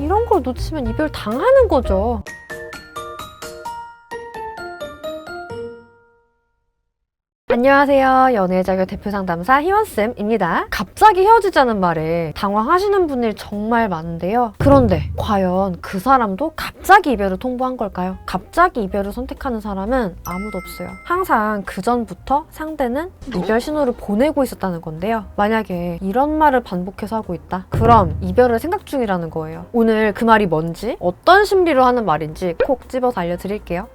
이런 걸 놓치면 이별 당하는 거죠. 안녕하세요. 연애자격 대표 상담사 희원쌤입니다. 갑자기 헤어지자는 말에 당황하시는 분들이 정말 많은데요. 그런데 과연 그 사람도 갑자기 이별을 통보한 걸까요? 갑자기 이별을 선택하는 사람은 아무도 없어요. 항상 그 전부터 상대는 이별 신호를 보내고 있었다는 건데요. 만약에 이런 말을 반복해서 하고 있다. 그럼 이별을 생각 중이라는 거예요. 오늘 그 말이 뭔지, 어떤 심리로 하는 말인지 콕 집어서 알려드릴게요.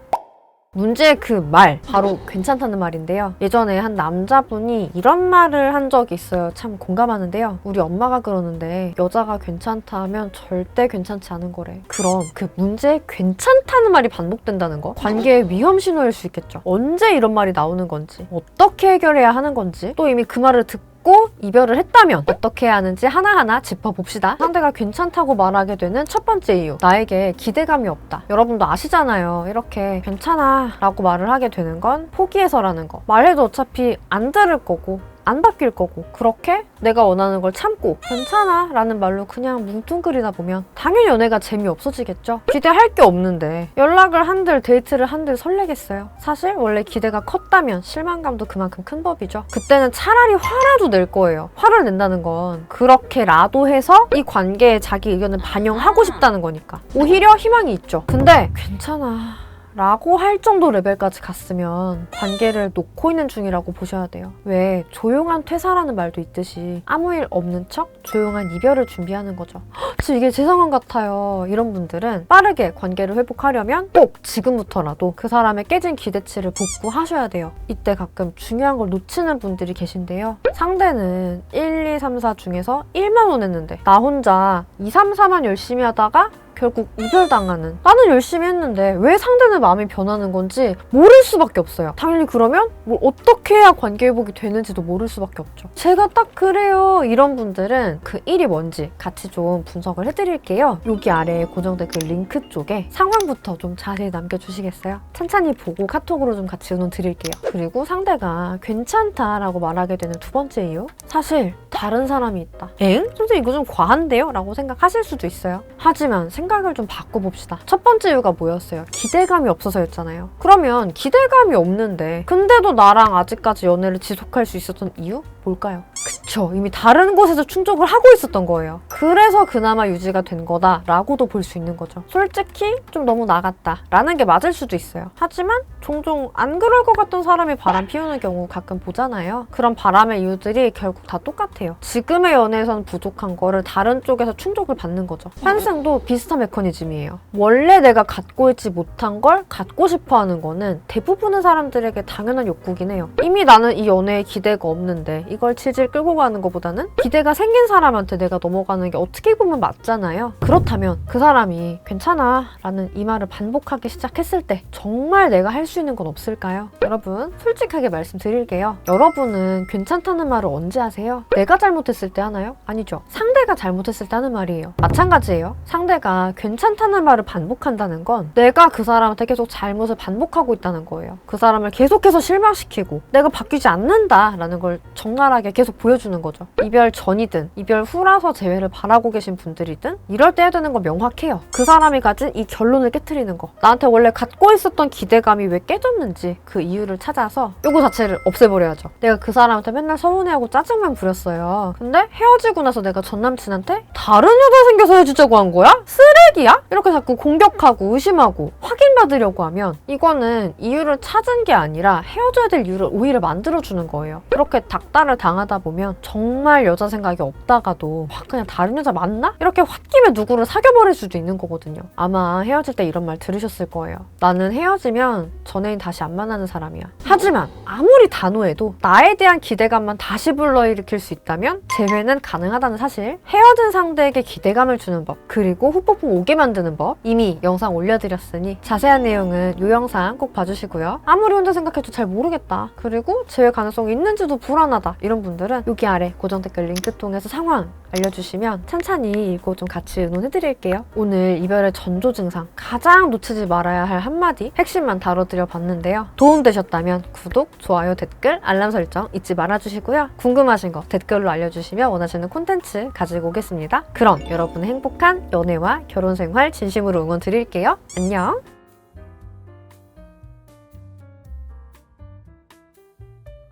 문제의 그 말, 바로 괜찮다는 말인데요. 예전에 한 남자분이 이런 말을 한 적이 있어요. 참 공감하는데요. 우리 엄마가 그러는데 여자가 괜찮다 하면 절대 괜찮지 않은 거래. 그럼 그 문제의 괜찮다는 말이 반복된다는 거? 관계의 위험 신호일 수 있겠죠. 언제 이런 말이 나오는 건지, 어떻게 해결해야 하는 건지, 또 이미 그 말을 듣고 이별을 했다면 어떻게 해야 하는지 하나하나 짚어봅시다. 상대가 괜찮다고 말하게 되는 첫 번째 이유, 나에게 기대감이 없다. 여러분도 아시잖아요. 이렇게 괜찮아 라고 말을 하게 되는 건 포기해서라는 거. 말해도 어차피 안 들을 거고 안 바뀔 거고, 그렇게 내가 원하는 걸 참고 괜찮아 라는 말로 그냥 뭉뚱그리다 보면 당연히 연애가 재미없어지겠죠. 기대할 게 없는데 연락을 한들 데이트를 한들 설레겠어요. 사실 원래 기대가 컸다면 실망감도 그만큼 큰 법이죠. 그때는 차라리 화라도 낼 거예요. 화를 낸다는 건 그렇게라도 해서 이 관계에 자기 의견을 반영하고 싶다는 거니까 오히려 희망이 있죠. 근데 괜찮아 라고 할 정도 레벨까지 갔으면 관계를 놓고 있는 중이라고 보셔야 돼요. 왜 조용한 퇴사라는 말도 있듯이 아무 일 없는 척 조용한 이별을 준비하는 거죠. 지금 이게 제 상황 같아요. 이런 분들은 빠르게 관계를 회복하려면 꼭 지금부터라도 그 사람의 깨진 기대치를 복구하셔야 돼요. 이때 가끔 중요한 걸 놓치는 분들이 계신데요. 상대는 1, 2, 3, 4 중에서 1만 원했는데 나 혼자 2, 3, 4만 열심히 하다가 결국 이별당하는, 나는 열심히 했는데 왜 상대는 마음이 변하는 건지 모를 수밖에 없어요. 당연히 그러면 뭘 어떻게 해야 관계 회복이 되는지도 모를 수밖에 없죠. 제가 딱 그래요. 이런 분들은 그 일이 뭔지 같이 좀 분석을 해드릴게요. 여기 아래에 고정된 그 링크 쪽에 상황부터 좀 자세히 남겨주시겠어요? 찬찬히 보고 카톡으로 좀 같이 의논 드릴게요. 그리고 상대가 괜찮다라고 말하게 되는 두 번째 이유, 사실 다른 사람이 있다. 엥? 선생님 이거 좀 과한데요? 라고 생각하실 수도 있어요. 하지만 생각을 좀 바꿔봅시다. 첫 번째 이유가 뭐였어요? 기대감이 없어서였잖아요. 그러면 기대감이 없는데 근데도 나랑 아직까지 연애를 지속할 수 있었던 이유? 뭘까요? 그쵸, 이미 다른 곳에서 충족을 하고 있었던 거예요. 그래서 그나마 유지가 된 거다라고도 볼 수 있는 거죠. 솔직히 좀 너무 나갔다 라는 게 맞을 수도 있어요. 하지만 종종 안 그럴 것 같던 사람이 바람 피우는 경우 가끔 보잖아요. 그런 바람의 이유들이 결국 다 똑같아요. 지금의 연애에서는 부족한 거를 다른 쪽에서 충족을 받는 거죠. 환승도 비슷한 메커니즘이에요. 원래 내가 갖고 있지 못한 걸 갖고 싶어 하는 거는 대부분의 사람들에게 당연한 욕구긴 해요. 이미 나는 이 연애에 기대가 없는데 이걸 질질 끌고 가는 것보다는 기대가 생긴 사람한테 내가 넘어가는 게 어떻게 보면 맞잖아요. 그렇다면 그 사람이 괜찮아 라는 이 말을 반복하기 시작했을 때 정말 내가 할 수 있는 건 없을까요? 여러분 솔직하게 말씀드릴게요. 여러분은 괜찮다는 말을 언제 하세요? 내가 잘못했을 때 하나요? 아니죠. 상대가 잘못했을 때 하는 말이에요. 마찬가지예요. 상대가 괜찮다는 말을 반복한다는 건 내가 그 사람한테 계속 잘못을 반복하고 있다는 거예요. 그 사람을 계속해서 실망시키고 내가 바뀌지 않는다 라는 걸 적나라하게 계속 보여주는 거죠. 이별 전이든 이별 후라서 재회를 바라고 계신 분들이든 이럴 때 해야 되는 건 명확해요. 그 사람이 가진 이 결론을 깨트리는 거. 나한테 원래 갖고 있었던 기대감이 왜 깨졌는지 그 이유를 찾아서 요거 자체를 없애버려야죠. 내가 그 사람한테 맨날 서운해하고 짜증만 부렸어요. 근데 헤어지고 나서 내가 전 남친한테 다른 여자 생겨서 헤어지자고 한 거야? 쓰레기야? 이렇게 자꾸 공격하고 의심하고 확인받으려고 하면 이거는 이유를 찾은 게 아니라 헤어져야 될 이유를 오히려 만들어주는 거예요. 그렇게 닥달을 당하다 보면 정말 여자 생각이 없다가도 막 그냥 다른 여자 만나? 이렇게 홧김에 누구를 사귀어버릴 수도 있는 거거든요. 아마 헤어질 때 이런 말 들으셨을 거예요. 나는 헤어지면 전애인 다시 안 만나는 사람이야. 하지만 아무리 단호해도 나에 대한 기대감만 다시 불러일으킬 수 있다면 재회는 가능하다는 사실, 헤어진 상대에게 기대감을 주는 법, 그리고 후폭풍 오게 만드는 법 이미 영상 올려드렸으니 자세한 내용은 이 영상 꼭 봐주시고요. 아무리 혼자 생각해도 잘 모르겠다, 그리고 재회 가능성이 있는지도 불안하다, 이런 분들은 여기 아래 고정 댓글 링크 통해서 상황 알려주시면 찬찬히 이거 좀 같이 의논해드릴게요. 오늘 이별의 전조 증상 가장 놓치지 말아야 할 한마디 핵심만 다뤄드려 봤는데요. 도움되셨다면 구독, 좋아요, 댓글, 알람 설정 잊지 말아주시고요. 궁금하신 거 댓글로 알려주시면 원하시는 콘텐츠 가지고 오겠습니다. 그럼 여러분의 행복한 연애와 결혼 생활 진심으로 응원 드릴게요. 안녕!